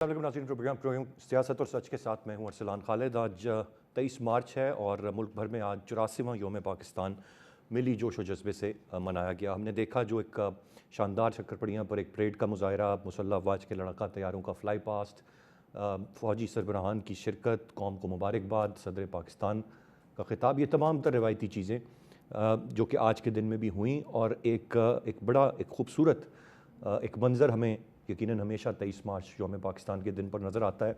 नाज़रीन, प्रोग्राम सियासत और सच के साथ मैं हूं अरसलान खालिद। आज 23 मार्च है और मुल्क भर में आज 84वां योम पाकिस्तान मिली जोश व जज्बे से मनाया गया। हमने देखा जो एक शानदार शक्करपड़ियाँ पर एक परेड का मुजाहरा, मुसल्लह अफवाज के लड़ाका तैयारों का फ्लाई पास्ट, फ़ौजी सरबराहान की शिरकत, कौम को मुबारकबाद, सदर पाकिस्तान का खिताब, ये तमाम तर रवायती चीज़ें जो कि आज के दिन में भी हुई और एक बड़ा एक ख़ूबसूरत एक मंज़र हमें यकीनन हमेशा 23 मार्च योम पाकिस्तान के दिन पर नज़र आता है।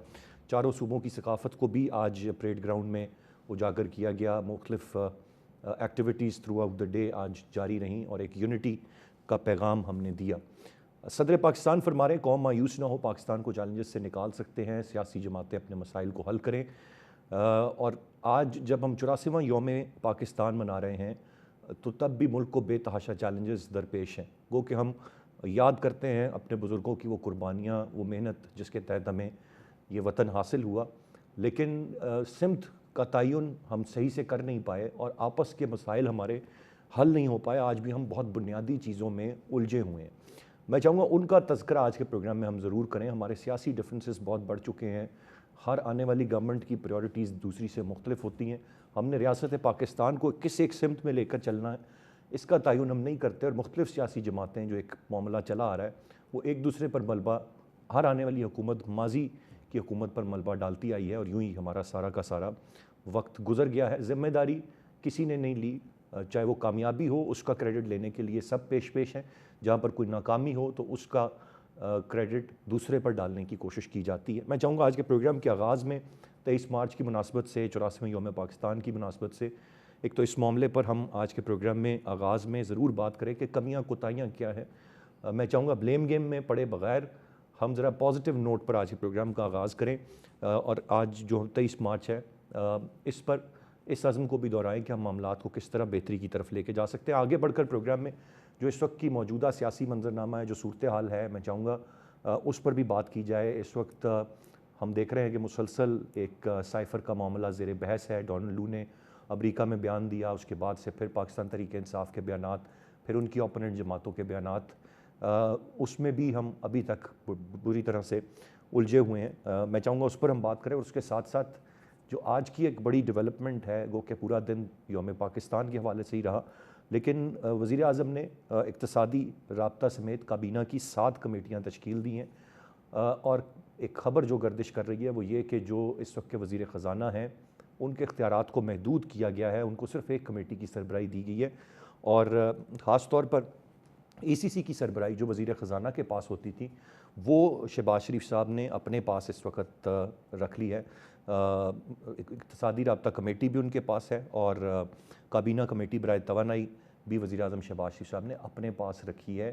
चारों सूबों की सकाफ़त को भी आज परेड ग्राउंड में उजागर किया गया। मुख्तलिफ़ activities through out the day आज जारी रहीं और एक यूनिटी का पैगाम हमने दिया। सदर पाकिस्तान फरमा रहे कौम मायूस ना हो, पाकिस्तान को चैलेंजेस से निकाल सकते हैं, सियासी जमातें अपने मसाइल को हल करें। और आज जब हम 84वां योम पाकिस्तान मना रहे हैं तो तब भी मुल्क को बेतहाशा चैलेंजेस दरपेश हैं। गो कि हम याद करते हैं अपने बुज़ुर्गों की वो कुर्बानियाँ, वो मेहनत जिसके तहत हमें ये वतन हासिल हुआ, लेकिन सिमत का तयन हम सही से कर नहीं पाए और आपस के मसाइल हमारे हल नहीं हो पाए। आज भी हम बहुत बुनियादी चीज़ों में उलझे हुए हैं। मैं चाहूँगा उनका तज़किरा आज के प्रोग्राम में हम ज़रूर करें। हमारे सियासी डिफरेंसेस बहुत बढ़ चुके हैं। हर आने वाली गवर्नमेंट की प्रायोरिटीज़ दूसरी से मुख्तलिफ होती हैं। हमने रियासत पाकिस्तान को किस एक सिमत में लेकर चलना है, इसका तयन हम नहीं करते और मुख्तलिफ सियासी जमातें जो एक मामला चला आ रहा है वो एक दूसरे पर मलबा, हर आने वाली हुकूमत माजी की हुकूमत पर मलबा डालती आई है और यूं ही हमारा सारा का सारा वक्त गुजर गया है। ज़िम्मेदारी किसी ने नहीं ली, चाहे वो कामयाबी हो उसका क्रेडिट लेने के लिए सब पेश हैं, जहाँ पर कोई नाकामी हो तो उसका क्रेडिट दूसरे पर डालने की कोशिश की जाती है। मैं चाहूँगा आज के प्रोग्राम के आगाज़ में 23 मार्च की मुनासबत से, 84वें योम पाकिस्तान की मुनासबत से, एक तो इस मामले पर हम आज के प्रोग्राम में आगाज़ में ज़रूर बात करें कि कमियां कोताहियां क्या है। मैं चाहूँगा ब्लेम गेम में पड़े बग़ैर हम ज़रा पॉजिटिव नोट पर आज के प्रोग्राम का आगाज़ करें और आज जो 23 मार्च है इस पर इस अज़्म को भी दोहराएं कि हम मामलात को किस तरह बेहतरी की तरफ लेके जा सकते हैं। आगे बढ़कर प्रोग्राम में जो इस वक्त की मौजूदा सियासी मंजरनामा है, जो सूरत हाल है, मैं चाहूँगा उस पर भी बात की जाए। इस वक्त हम देख रहे हैं कि मुसलसल एक साइफ़र का मामला ज़ेर बहस है। डोनाल्ड लू ने अमेरिका में बयान दिया, उसके बाद से फिर पाकिस्तान तहरीक इंसाफ के बयानात, फिर उनकी ओपोनेंट जमातों के बयानात, उसमें भी हम अभी तक बुरी तरह से उलझे हुए हैं। मैं चाहूँगा उस पर हम बात करें और उसके साथ साथ जो आज की एक बड़ी डेवलपमेंट है, गो कि पूरा दिन योम पाकिस्तान के हवाले से ही रहा, लेकिन वज़ीर आज़म ने इक़्तिसादी राब्ता समेत काबीना की 7 कमेटियाँ तश्कील दी हैं और एक ख़बर जो गर्दिश कर रही है वो ये कि जो इस वक्त के वज़ीर ख़ज़ाना हैं उनके इख्तियारात को महदूद किया गया है, उनको सिर्फ एक कमेटी की सरबराही दी गई है और ख़ास तौर पर ECC की सरबराही जो वज़ीर ख़ज़ाना के पास होती थी वो शहबाज शरीफ साहब ने अपने पास इस वक्त रख ली है। इक़्तिसादी राब्ता कमेटी भी उनके पास है और काबीना कमेटी बराए तवानाई भी वज़ीर आज़म शहबाज शरीफ साहब ने अपने पास रखी है।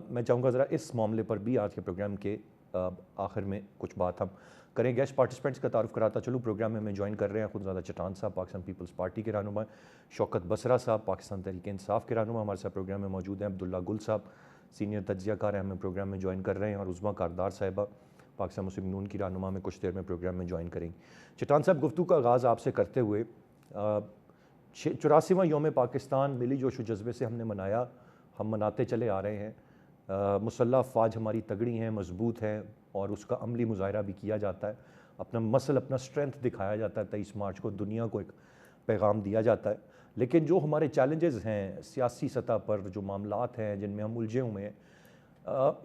मैं चाहूँगा ज़रा इस मामले पर भी आज के प्रोग्राम के आखिर में कुछ बात हम करें। गेस्ट पार्टिसिपेंट्स का तारुफ कराता चलूँ। प्रोग्राम में हमें ज्वाइन कर रहे हैं खुदज़ादा चट्टान साहब, पाकिस्तान पीपल्स पार्टी के रहनुमा, शौकत बसरा साहब, पाकिस्तान तहरीक इंसाफ के रहनुमा हमारे साथ प्रोग्राम में मौजूद हैं। अब्दुल्ला गुल साहब सीनियर तज्ज़ियाकार हैं, हमें प्रोग्राम में ज्वाइन कर रहे हैं और उज़्मा कारदार साहिबा पाकिस्तान मुस्लिम नून की रहनुमा में कुछ देर में प्रोग्राम में ज्वाइन करेंगी। चट्टान साहब, गुफ्तगू का आगाज़ आपसे करते हुए 84वां योम पाकिस्तान मिली जोश व जज्बे से हमने मनाया, हम मनाते चले आ रहे हैं। मुसल्लह अफवाज हमारी तगड़ी हैं, मजबूत हैं और उसका अमली मुजाहरा भी किया जाता है, अपना मसल, अपना स्ट्रेंथ दिखाया जाता है। 23 मार्च को दुनिया को एक पैगाम दिया जाता है। लेकिन जो हमारे चैलेंजेस हैं सियासी सतह पर, जो मामलात हैं जिनमें हम उलझे हुए हैं,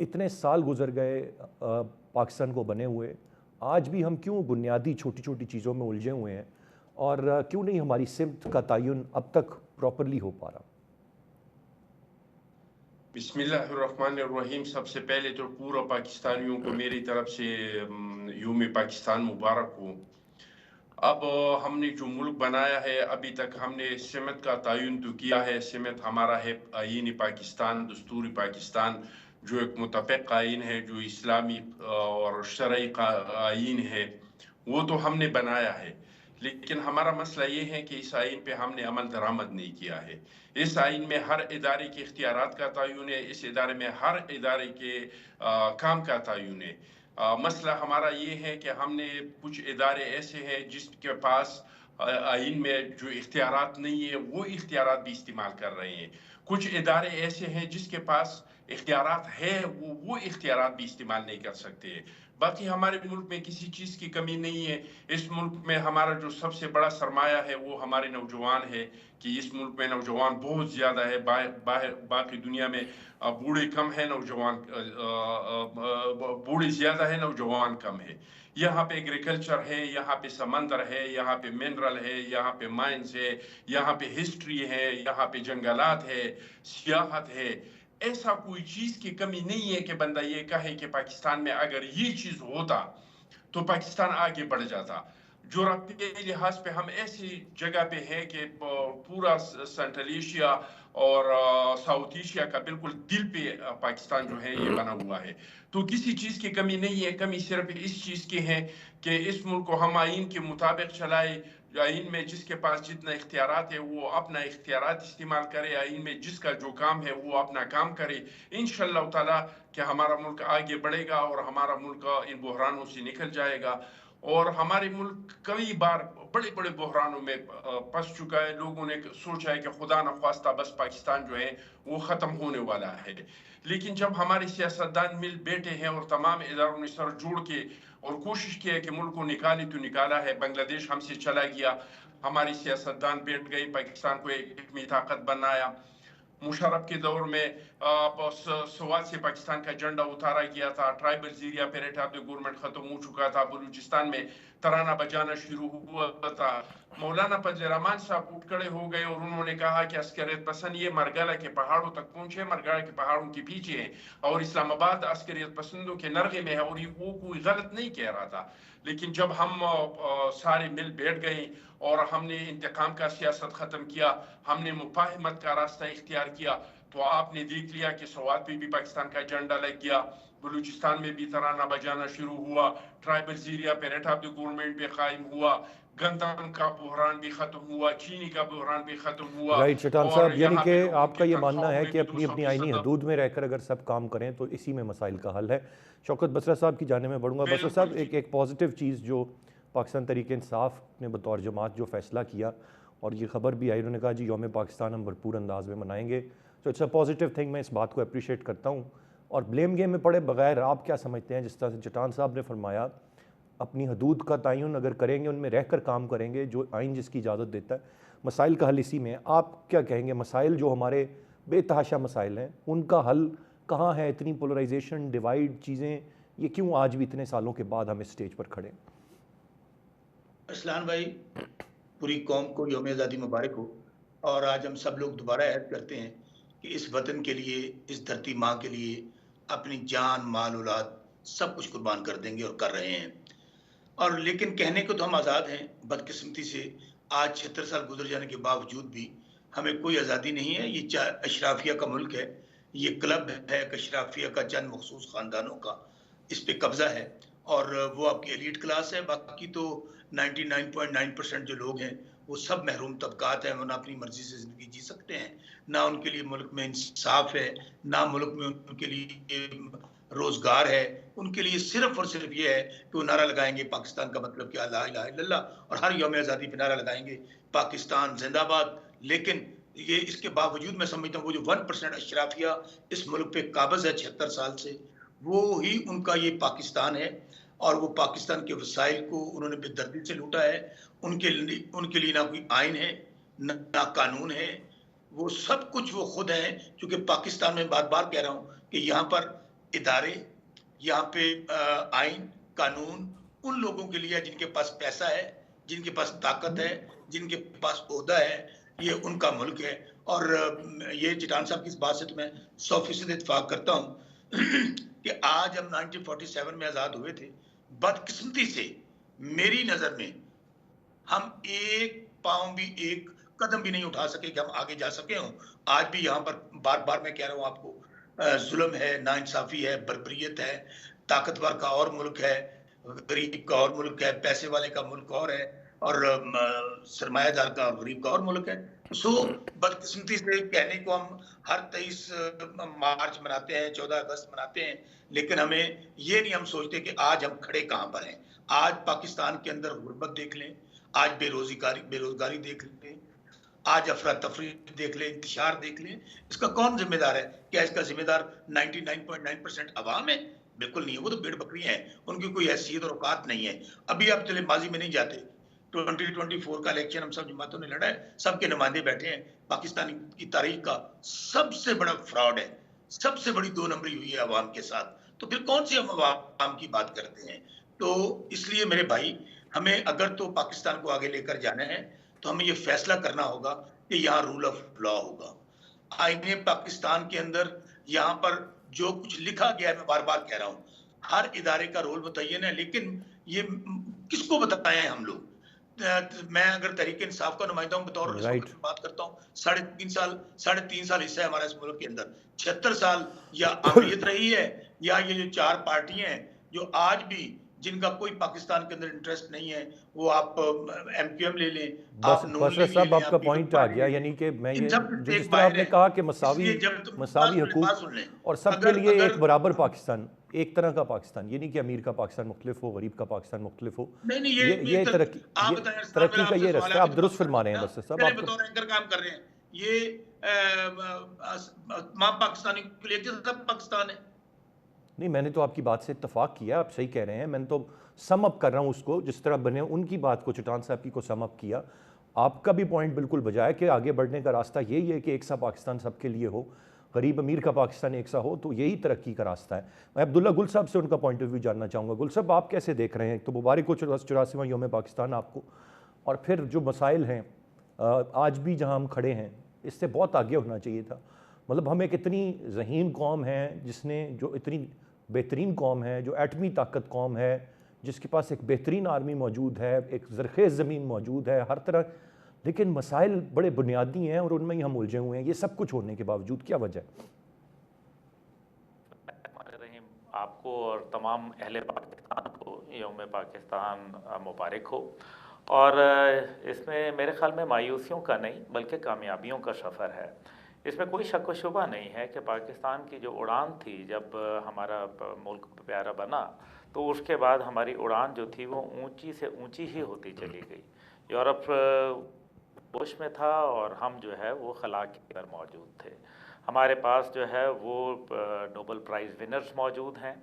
इतने साल गुजर गए पाकिस्तान को बने हुए, आज भी हम क्यों बुनियादी छोटी छोटी चीज़ों में उलझे हुए हैं और क्यों नहीं हमारी सिमत का तयन अब तक प्रॉपरली हो पा रहा? बिस्मिल्लाहिर्रहमानिर्रहीम। सबसे पहले तो पूरा पाकिस्तानियों को मेरी तरफ से योम पाकिस्तान मुबारक हो। अब हमने जो मुल्क बनाया है, अभी तक हमने सिमत का तयन तो किया है। सिमत हमारा है आईन पाकिस्तान, दस्तूर पाकिस्तान, जो एक मुतफ़िक़ आईन है, जो इस्लामी और शरई का आईन है, वो तो हमने बनाया है। लेकिन हमारा मसला ये है कि इस आईन पे हमने अमल दरामद नहीं किया है। इस आईन में हर इदारे के इख्तियारात का तयन है, इस इदारे में हर इदारे के काम का तयन है। मसला हमारा ये है कि हमने कुछ इदारे ऐसे हैं जिसके पास आईन में जो इख्तियारात नहीं है वो इख्तियारात भी इस्तेमाल कर रहे हैं। कुछ इदारे ऐसे हैं जिसके पास इख्तियारात है, वो इख्तियारात भी इस्तेमाल नहीं कर सकते। باقی ہمارے ملک میں کسی چیز کی کمی نہیں ہے. اس ملک میں ہمارا جو سب سے بڑا سرمایہ ہے وہ ہمارے نوجوان ہے کہ اس ملک میں نوجوان بہت زیادہ ہے. باقی دنیا میں بوڑھے کم ہیں، نوجوان بوڑھے زیادہ ہے، نوجوان کم ہے. یہاں پہ ایگریکلچر ہے، یہاں پہ سمندر ہے، یہاں پہ منرل ہے، یہاں پہ مائنز ہے، یہاں پہ ہسٹری ہے، یہاں پہ جنگلات ہے، سیاحت ہے. ایسا کوئی چیز کی کمی نہیں ہے کہ بندہ یہ کہے کہ پاکستان میں اگر یہ چیز ہوتا تو پاکستان آگے بڑھ جاتا. جغرافیائی لحاظ پہ ہم ایسی جگہ پہ ہیں کہ پورا سینٹرل ایشیا اور ساؤتھ ایشیا کا بالکل دل پہ پاکستان جو ہے یہ بنا ہوا ہے. تو کسی چیز کی کمی نہیں ہے. کمی صرف اس چیز کی ہے کہ اس ملک کو ہم آئین کے مطابق چلائے. آئین میں جس کے پاس جتنا اختیارات ہے وہ اپنا اختیارات استعمال کرے. آئین میں جس کا جو کام ہے وہ اپنا کام کرے. انشاءاللہ تعالی کہ ہمارا ملک آگے بڑھے گا اور ہمارا ملک ان بحرانوں سے نکل جائے گا. اور ہمارے ملک کئی بار بڑے بڑے بحرانوں میں پس چکا ہے. لوگوں نے سوچا ہے کہ خدا نخواستہ بس پاکستان جو ہے وہ ختم ہونے والا ہے. لیکن جب ہمارے سیاستدان مل بیٹھے ہیں اور تمام اداروں نے سر جوڑ کے اور کوشش کی ہے کہ ملک کو نکالے تو نکالا ہے. بنگلہ دیش ہم سے چلا گیا، ہماری سیاستدان بیٹھ گئی، پاکستان کو ایک طاقت بنایا. مشرف کے دور میں سوات سے پاکستان کا جھنڈا اتارا گیا تھا. ٹرائبل ایریا پہ گورنمنٹ ختم ہو چکا تھا. بلوچستان میں ترانہ بجانا شروع ہوا تھا. مولانا فضل الرحمان صاحب اٹھ کھڑے ہو گئے اور انہوں نے کہا کہ عسکریت پسند یہ مرگالہ کے پہاڑوں تک پہنچے، مرگالہ کے پہاڑوں کے پیچھے ہیں اور اسلام آباد عسکریت پسندوں کے نرغے میں ہے. اور وہ کوئی غلط نہیں کہہ رہا تھا. لیکن جب ہم سارے مل بیٹھ گئے اور ہم نے انتقام کا سیاست ختم کیا، ہم نے مفاہمت کا راستہ اختیار کیا، تو آپ نے دیکھ لیا کہ سوات پہ بھی پاکستان کا جھنڈا لگ گیا، بلوچستان میں بھی ترانہ بجانا شروع ہوا، ٹرائبل ایریا پہ ریٹ آف دی گورنمنٹ بھی قائم ہوا، گندم کا بحران بھی ختم ہوا، چینی کا بحران بھی ختم ہوا. رائٹ شیطان اور صاحب، یعنی یہاں پہ کہ لوگوں آپ کے کا یہ ماننا تنخواہوں ہے میں کہ بھی اپنی اپنی 200% آئینی حدود میں رہ کر اگر سب کام کریں تو اسی میں مسائل کا حل ہے. شوکت بسرا صاحب کی جانب میں بڑھوں گا. بسرا صاحب، بالکل. ایک پازیٹیو چیز جو پاکستان تحریک انصاف نے بطور جماعت جو فیصلہ کیا اور یہ خبر بھی آئی، انہوں نے کہا جی یوم پاکستان ہم بھرپور انداز میں منائیں گے. تو اٹس اے پازیٹیو تھنگ. میں اس بات کو اپریشیٹ کرتا ہوں. اور بلیم گیم میں پڑے بغیر آپ کیا سمجھتے ہیں، جس طرح سے چٹان صاحب نے فرمایا اپنی حدود کا تعین اگر کریں گے، ان میں رہ کر کام کریں گے جو آئین جس کی اجازت دیتا ہے، مسائل کا حل اسی میں ہے. آپ کیا کہیں گے، مسائل جو ہمارے بے تحاشا مسائل ہیں ان کا حل کہاں ہے؟ اتنی پولرائزیشن، ڈیوائیڈ چیزیں، یہ کیوں آج بھی اتنے سالوں کے بعد ہم اس سٹیج پر کھڑے ہیں؟ اسلان بھائی، پوری قوم کو یوم آزادی مبارک ہو. اور آج ہم سب لوگ دوبارہ عہد کرتے ہیں کہ اس وطن کے لیے، اس دھرتی ماں کے لیے اپنی جان، مال، اولاد سب کچھ قربان کر دیں گے اور کر رہے ہیں. اور لیکن کہنے کو تو ہم آزاد ہیں، بدقسمتی سے آج 76 سال گزر جانے کے باوجود بھی ہمیں کوئی آزادی نہیں ہے. یہ اشرافیہ کا ملک ہے، یہ کلب ہے اشرافیہ کا، چند مخصوص خاندانوں کا اس پہ قبضہ ہے. اور وہ آپ کی ایلیٹ کلاس ہے. باقی تو 99.9% جو لوگ ہیں وہ سب محروم طبقات ہیں. وہ نہ اپنی مرضی سے زندگی جی سکتے ہیں، نہ ان کے لیے ملک میں انصاف ہے، نہ ملک میں ان کے لیے روزگار ہے. ان کے لیے صرف اور صرف یہ ہے کہ وہ نعرہ لگائیں گے پاکستان کا مطلب کیا، لا الہ الا اللہ، اور ہر یوم آزادی پہ نعرہ لگائیں گے پاکستان زندہ باد. لیکن یہ اس کے باوجود میں سمجھتا ہوں وہ جو 1% اشرافیہ اس ملک پہ قابض ہے 76 سال سے، وہ ہی ان کا یہ پاکستان ہے. اور وہ پاکستان کے وسائل کو انہوں نے بے دردی سے لوٹا ہے. ان کے لیے نہ کوئی آئین ہے، نہ قانون ہے. وہ سب کچھ وہ خود ہیں. چونکہ پاکستان میں بار بار کہہ رہا ہوں کہ یہاں پر ادارے، یہاں پہ آئین، قانون ان لوگوں کے لیے جن کے پاس پیسہ ہے، جن کے پاس طاقت ہے، جن کے پاس عہدہ ہے. یہ ان کا ملک ہے. اور یہ چٹان صاحب کی اس بات سے تو میں 100% اتفاق کرتا ہوں کہ آج ہم 1947 میں آزاد ہوئے تھے. بدقسمتی سے میری نظر میں ہم ایک پاؤں بھی، ایک قدم بھی نہیں اٹھا سکے کہ ہم آگے جا سکے ہوں. آج بھی یہاں پر بار بار میں کہہ رہا ہوں آپ کو، ظلم ہے، ناانصافی ہے، بربریت ہے. طاقتور کا اور ملک ہے، غریب کا اور ملک ہے، پیسے والے کا ملک اور ہے، اور سرمایہ دار کا اور غریب کا اور ملک ہے. سو بدقسمتی سے کہنے کو ہم ہر 23 مارچ مناتے ہیں، 14 اگست مناتے ہیں، لیکن ہمیں یہ نہیں ہم سوچتے کہ آج ہم کھڑے کہاں پر ہیں. آج پاکستان کے اندر غربت دیکھ لیں، آج بے روزگاری دیکھ لیں، آج افراتفری دیکھ لیں، انتشار دیکھ لیں. اس کا کون ذمہ دار ہے؟ کیا اس کا ذمہ دار 99.9% عوام ہے؟ بالکل نہیں है, वो तो भेड़ बकरियां हैं, उनकी कोई हैसियत और औकात नहीं है. अभी आप चले माजी में नहीं जाते, 2024 का इलेक्शन हम सब जमातों ने लड़ा है, सबके नुमाइंदे बैठे हैं. पाकिस्तान की तारीख का सबसे बड़ा फ्रॉड है, सबसे बड़ी 2 नंबरी हुई है अवाम के साथ. तो फिर कौन सी हम अवाम की बात करते हैं? तो इसलिए मेरे भाई, हमें अगर तो पाकिस्तान को आगे लेकर जाना है तो हमें ये फैसला करना होगा कि यहाँ रूल ऑफ लॉ होगा. आईने पाकिस्तान के अंदर यहाँ पर जो कुछ लिखा गया है, मैं बार बार कह रहा हूँ, हर इदारे का रोल मुतय्यन है, लेकिन ये किसको बताएं हम लोग? मैं अगर तहरीक इंसाफ का नुमाइंदा हूँ, बतौर इस राइट वक्त बात करता हूँ, 3.5 साल हिस्सा है हमारा इस मुल्क के अंदर. 76 साल या आमियत रही है, या ये जो 4 पार्टियां हैं जो आज भी जिनका कोई पाकिस्तान के अंदर इंटरेस्ट नहीं है, वो आप MQM ले लें, बस आप नून बस लीग ले साहब लें, आपका आप पॉइंट पीपल्स आ पार्टी गया, ले लें, यानी कि मैं इन ये सब जो से जिस एक तरह बाहर आपने है. कहा कि मसावी इसलिए जब तुम मसावी बात हकूक सुन लें, और सबके अगर लिए एक अगर बराबर पाकिस्तान, एक तरह का पाकिस्तान, ये नहीं कि अमीर का पाकिस्तान मुख्तलिफ हो, गरीब का पाकिस्तान मुख्तलिफ हो. नहीं नहीं, ये तो तरक्की, आप ये बताएं अरसलान, तरक्की मेरा का आपसे ये सवाल रास्ता है, है. आप आप भी तो दुरुस्त बात फरमा रहे करें हैं. ना, बस साहब पहले आपको बतौर एंकर काम कर रहे हैं. ये तमाम पाकिस्तानी के लिए सब पाकिस्तान है. नहीं, मैंने तो आपकी बात से इत्तफाक किया, आप सही कह रहे हैं. मैंने तो सम अप कर रहा हूँ उसको, जिस तरह बने उनकी बात को चट्टान साहब की को सम अप किया. आपका भी पॉइंट बिल्कुल बजा है कि आगे बढ़ने का रास्ता यही है कि एक सा पाकिस्तान सबके लिए हो, गरीब अमीर का पाकिस्तान एक सा हो, तो यही तरक्की का रास्ता है. मैं अब्दुल्ला गुल साहब से उनका पॉइंट ऑफ व्यू जानना चाहूँगा. गुल साहब, आप कैसे देख रहे हैं? तो मुबारक हो 84वां यौम पाकिस्तान आपको. और फिर जो मसाइल हैं आज भी जहाँ हम खड़े हैं, इससे बहुत आगे होना चाहिए था. मतलब हम एक इतनी ज़हीन कौम है, जिसने जो इतनी बेहतरीन कौम है, जो एटमी ताकत कौम है, जिसके पास एक बेहतरीन आर्मी मौजूद है, एक ज़रख़ेज़ ज़मीन मौजूद है, हर तरह, लेकिन मसाइल बड़े बुनियादी हैं और उनमें ही हम उलझे हुए हैं. ये सब कुछ होने के बावजूद क्या वजह है? आपको और तमाम अहले पाकिस्तान को यौम पाकिस्तान मुबारक हो. और इसमें मेरे ख़्याल में मायूसियों का नहीं बल्कि कामयाबियों का सफ़र है. इसमें कोई शक व शुबा नहीं है कि पाकिस्तान की जो उड़ान थी, जब हमारा मुल्क प्यारा बना, तो उसके बाद हमारी उड़ान जो थी वो ऊंची से ऊंची ही होती चली गई. यूरोप होश में था और हम जो है वो खला के अंदर मौजूद थे. हमारे पास जो है वो नोबेल प्राइज़ विनर्स मौजूद हैं,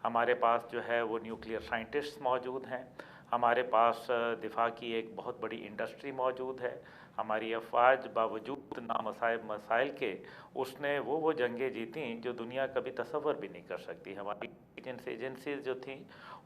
हमारे पास जो है वो न्यूक्लियर साइंटिस्ट मौजूद हैं, हमारे पास दिफा की एक बहुत बड़ी इंडस्ट्री मौजूद है. हमारी अफवाज बावजूद नामसाइब मसाइल के उसने वो जंगें जीती जो दुनिया कभी तसव्वुर भी नहीं कर सकती. हमारी एजेंसीज जो थी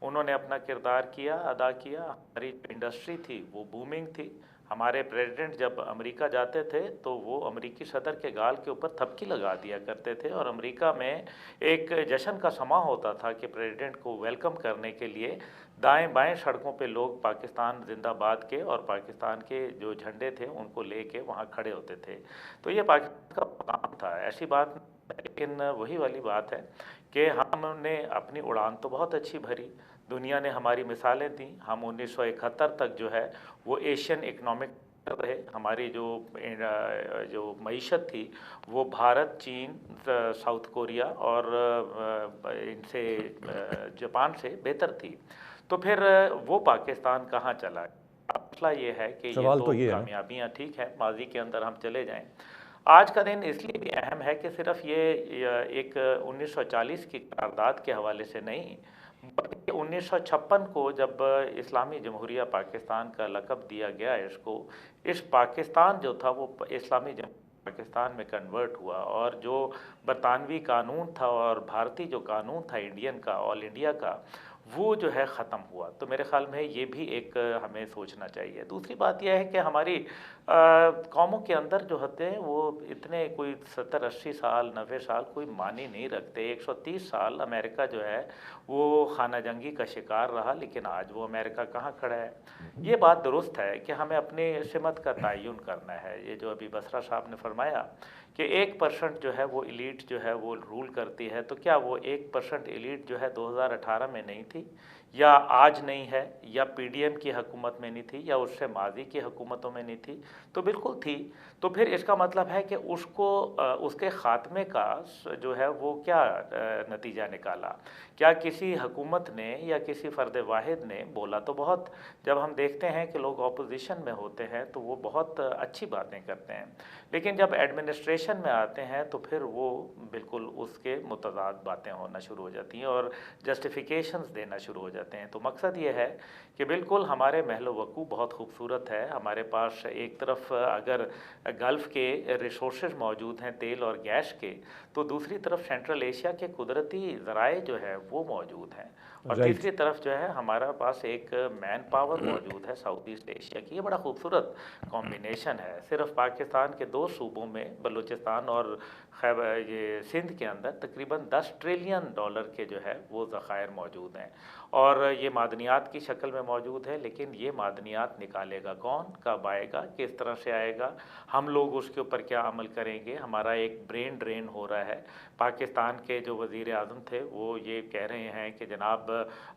उन्होंने अपना किरदार किया, अदा किया. हमारी इंडस्ट्री थी वो बूमिंग थी. हमारे प्रेसिडेंट जब अमेरिका जाते थे तो वो अमेरिकी सदर के गाल के ऊपर थपकी लगा दिया करते थे, और अमेरिका में एक जश्न का समा होता था कि प्रेसिडेंट को वेलकम करने के लिए दाएं बाएं सड़कों पे लोग पाकिस्तान जिंदाबाद के और पाकिस्तान के जो झंडे थे उनको लेके वहाँ खड़े होते थे. तो ये पाकिस्तान का काम था, ऐसी बात. लेकिन वही वाली बात है कि हमने अपनी उड़ान तो बहुत अच्छी भरी, दुनिया ने हमारी मिसालें दी. हम 1971 तक जो है वो एशियन इकनॉमिक रहे. हमारी जो मईशत थी वो भारत, चीन, साउथ कोरिया और इनसे जापान से बेहतर थी. तो फिर वो पाकिस्तान कहाँ चला? मसला ये है कि ये तो कामयाबियाँ ठीक है, माजी के अंदर हम चले जाएं. आज का दिन इसलिए भी अहम है कि सिर्फ ये एक 1940 की करारदाद के हवाले से नहीं, बल्कि 1956 को जब इस्लामी जमहूरिया पाकिस्तान का लक़ब दिया गया इसको, इस पाकिस्तान जो था वो इस्लामी पाकिस्तान में कन्वर्ट हुआ, और जो बरतानवी कानून था और भारतीय जो कानून था इंडियन का, ऑल इंडिया का, वो जो है ख़त्म हुआ. तो मेरे ख़्याल में ये भी एक हमें सोचना चाहिए. दूसरी बात यह है कि हमारी कौमों के अंदर जो होते हैं वो इतने कोई 70-80 साल 90 साल कोई मानी नहीं रखते. 130 साल अमेरिका जो है वो खाना जंगी का शिकार रहा, लेकिन आज वो अमेरिका कहाँ खड़ा है. ये बात दुरुस्त है कि हमें अपनी सिमत का तयन करना है. ये जो अभी बसरा साहब ने फरमाया कि 1% जो है वो एलीट जो है वो रूल करती है, तो क्या वो 1% एलीट जो है 2018 में नहीं थी? या आज नहीं है, या पीडीएम की हुकूमत में नहीं थी, या उससे माजी की हुकूमतों में नहीं थी, तो बिल्कुल थी। तो फिर इसका मतलब है कि उसको उसके ख़ात्मे का जो है वो क्या नतीजा निकाला? क्या किसी हुकूमत ने या किसी फ़र्द वाहिद ने बोला? तो बहुत, जब हम देखते हैं कि लोग अपोजिशन में होते हैं तो वो बहुत अच्छी बातें करते हैं, लेकिन जब एडमिनिस्ट्रेशन में आते हैं तो फिर वो बिल्कुल उसके मुतज़ाद बातें होना शुरू हो जाती हैं और जस्टिफिकेशंस देना शुरू हो जाते हैं। तो मकसद ये है कि बिल्कुल हमारे महलो वकूफ़ बहुत खूबसूरत है। हमारे पास एक तरफ अगर गल्फ़ के रिसोर्सेज मौजूद हैं तेल और गैस के, तो दूसरी तरफ सेंट्रल एशिया के कुदरती ज़राए जो है वो मौजूद हैं, और राइट। तीसरी तरफ जो है हमारा पास एक मैन पावर मौजूद है साउथ ईस्ट एशिया की। ये बड़ा खूबसूरत कॉम्बिनेशन है। सिर्फ पाकिस्तान के 2 सूबों में, बलूचिस्तान और ये सिंध के अंदर तकरीबन $10 ट्रिलियन के जो है वो ज़खायर मौजूद हैं, और ये मादनियात की शक्ल में मौजूद है। लेकिन ये मादनियात निकालेगा कौन, कब आएगा, किस तरह से आएगा, हम लोग उसके ऊपर क्या अमल करेंगे? हमारा एक ब्रेन ड्रेन हो रहा है। पाकिस्तान के जो वज़ीर आज़म थे वो ये कह रहे हैं कि जनाब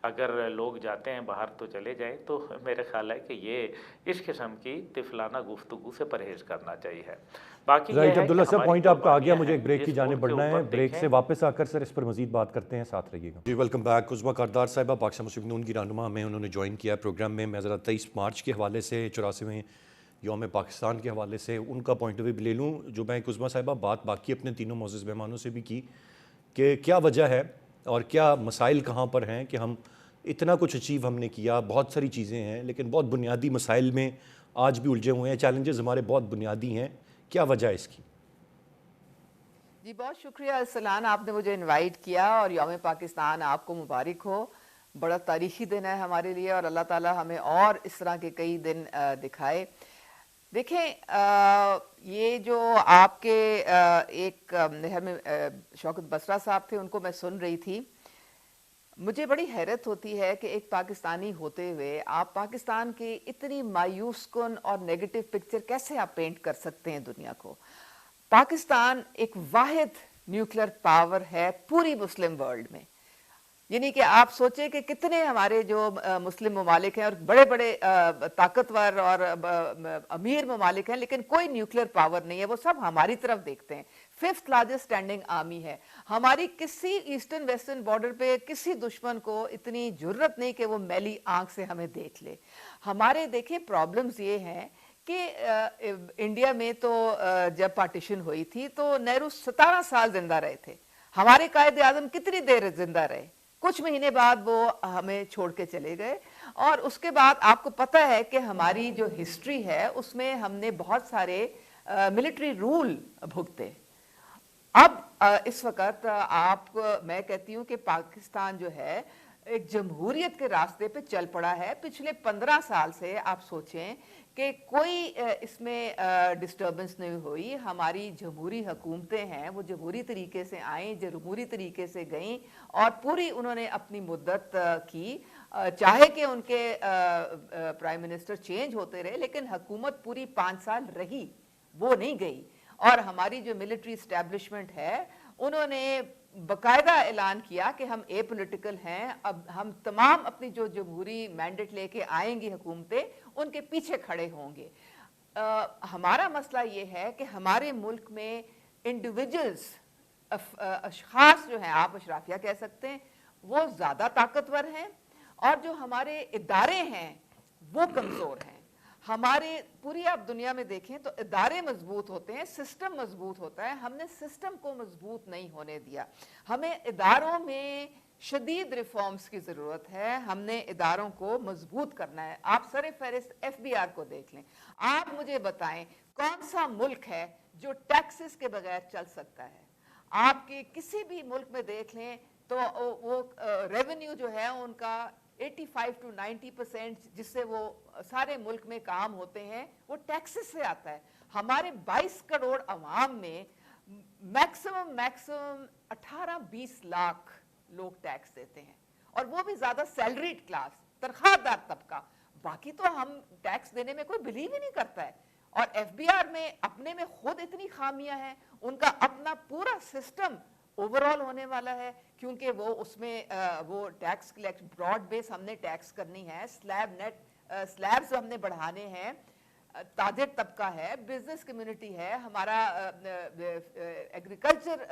अगर लोग जाते हैं बाहर तो चले जाएं। तो मेरे ख्याल है कि ये इस किस्म की तिफलाना गुफ्तगू से परहेज़ करना चाहिए। बाकी ये राइट है कि अब्दुल्ला साहब, हमारी पॉइंट आपका आ गया, कुर्बानियाँ मुझे एक हैं, ब्रेक की जिस जाने मुल्क के बढ़ना है। ऊपर ब्रेक से देखें, वापस आकर सर इस पर मजीद बात करते हैं, साथ रहिएगा जी। Welcome back. उज़्मा कारदार साहिबा पाकिस्तान मुस्लिम नून की रहनुमा हमें उन्होंने ज्वाइन किया प्रोग्राम में। मैं ज़रा 23 मार्च के हवाले से, 84वें यौम पाकिस्तान के हवाले से उनका पॉइंट ऑफ व्यू ले लूँ, जो मैं उज़्मा साहिबा बात बाकी अपने तीनों मोअज़्ज़ज़ मेहमानों से भी की कि क्या वजह है और क्या मसाइल कहाँ पर हैं कि हम इतना कुछ अचीव हमने किया, बहुत सारी चीज़ें हैं लेकिन बहुत बुनियादी मसाइल में आज भी उलझे हुए हैं। चैलेंजेस हमारे बहुत बुनियादी हैं, क्या वजह है इसकी? जी बहुत शुक्रिया अरसलान, आपने मुझे इनवाइट किया, और यौम पाकिस्तान आपको मुबारक हो। बड़ा तारीख़ी दिन है हमारे लिए, और अल्लाह ताला हमें और इस तरह के कई दिन दिखाए। देखें, ये जो आपके एक नहर में शौकत बसरा साहब थे, उनको मैं सुन रही थी। मुझे बड़ी हैरत होती है कि एक पाकिस्तानी होते हुए आप पाकिस्तान की इतनी मायूस कुन और नेगेटिव पिक्चर कैसे आप पेंट कर सकते हैं दुनिया को। पाकिस्तान एक वाहिद न्यूक्लियर पावर है पूरी मुस्लिम वर्ल्ड में। यानी कि आप सोचें कि कितने हमारे जो मुस्लिम ममालिक हैं और बड़े बड़े ताकतवर और अमीर ममालिक हैं, लेकिन कोई न्यूक्लियर पावर नहीं है। वो सब हमारी तरफ देखते हैं। 5th लार्जेस्ट स्टैंडिंग आर्मी है हमारी। किसी ईस्टर्न वेस्टर्न बॉर्डर पे किसी दुश्मन को इतनी जुर्रत नहीं कि वो मैली आंख से हमें देख ले। हमारे देखें प्रॉब्लम्स ये हैं कि इंडिया में तो जब पार्टीशन हुई थी तो नेहरू 17 साल जिंदा रहे थे। हमारे कायदे आज़म कितनी देर जिंदा रहे? कुछ महीने बाद वो हमें छोड़ के चले गए। और उसके बाद आपको पता है कि हमारी जो हिस्ट्री है उसमें हमने बहुत सारे मिलिट्री रूल भुगते। अब इस वक्त मैं कहती हूँ कि पाकिस्तान जो है एक जमहूरियत के रास्ते पे चल पड़ा है। पिछले 15 साल से आप सोचें कि कोई इसमें डिस्टर्बेंस नहीं हुई। हमारी जमहूरी हुकूमतें हैं, वो जमहूरी तरीके से आईं, जमहूरी तरीके से गईं, और पूरी उन्होंने अपनी मुद्दत की। चाहे कि उनके प्राइम मिनिस्टर चेंज होते रहे, लेकिन हुकूमत पूरी 5 साल रही, वो नहीं गई। और हमारी जो मिलिट्री इस्टेब्लिशमेंट है उन्होंने बकायदा ऐलान किया कि हम ए पॉलिटिकल हैं। अब हम तमाम अपनी जो जमहूरी मैंडेट लेके आएंगी हुकूमतें उनके पीछे खड़े होंगे। हमारा मसला ये है कि हमारे मुल्क में इंडिविजुअल्स, अशखास जो हैं, आप अशराफिया कह सकते हैं, वो ज़्यादा ताकतवर हैं, और जो हमारे इदारे हैं वो कमज़ोर हैं। हमारे पूरी आप दुनिया में देखें तो इदारे मजबूत होते हैं, सिस्टम मजबूत होता है। हमने सिस्टम को मजबूत नहीं होने दिया। हमें इदारों में शदीद रिफॉर्म्स की ज़रूरत है। हमने इदारों को मजबूत करना है। आप सर फहरिस्त FBI को देख लें। आप मुझे बताएं कौन सा मुल्क है जो टैक्सेस के बगैर चल सकता है? आपके किसी भी मुल्क में देख लें तो वो रेवेन्यू जो है उनका 85 to 90% जिससे वो सारे मुल्क में काम होते हैं वो टैक्सेस से आता है। हमारे 22 करोड़ अवाम में मैक्सिमम 18-20 लाख लोग टैक्स देते हैं, और वो भी ज्यादा सैलरीड क्लास, तनख्वाहदार तबका। बाकी तो हम टैक्स देने में कोई बिलीव ही नहीं करता है। और FBR में अपने में खुद इतनी खामियां हैं, उनका अपना पूरा सिस्टम اوور آل ہونے والا ہے، کیونکہ وہ اس میں وہ ٹیکس کلیکٹ براڈ بیس ہم نے ٹیکس کرنی ہے، سلیبز ہم نے بڑھانے ہیں، تاجر طبقہ ہے، بزنس کمیونٹی ہے، ہمارا ایگریکلچر